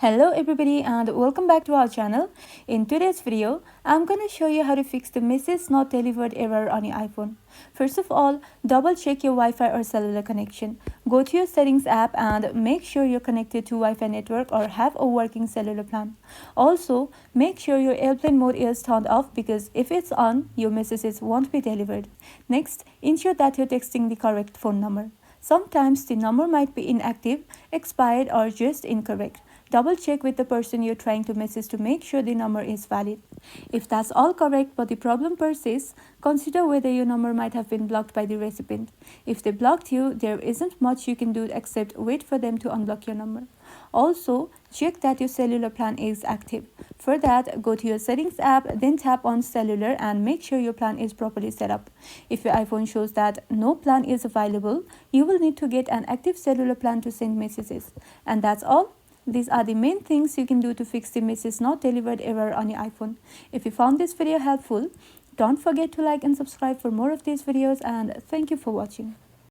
Hello everybody and welcome back to our channel. In today's video, I'm going to show you how to fix the message not delivered error on your iPhone. First of all, double check your Wi-Fi or cellular connection. Go to your settings app and make sure you're connected to Wi-Fi network or have a working cellular plan. Also, make sure your airplane mode is turned off because if it's on, your messages won't be delivered. Next, ensure that you're texting the correct phone number. Sometimes the number might be inactive, expired or just incorrect. Double check with the person you're trying to message to make sure the number is valid. If that's all correct but the problem persists, consider whether your number might have been blocked by the recipient. If they blocked you, there isn't much you can do except wait for them to unblock your number. Also, check that your cellular plan is active. For that, go to your settings app, then tap on cellular and make sure your plan is properly set up. If your iPhone shows that no plan is available, you will need to get an active cellular plan to send messages. And that's all. These are the main things you can do to fix the message not delivered error on your iPhone. If you found this video helpful, don't forget to like and subscribe for more of these videos, and thank you for watching.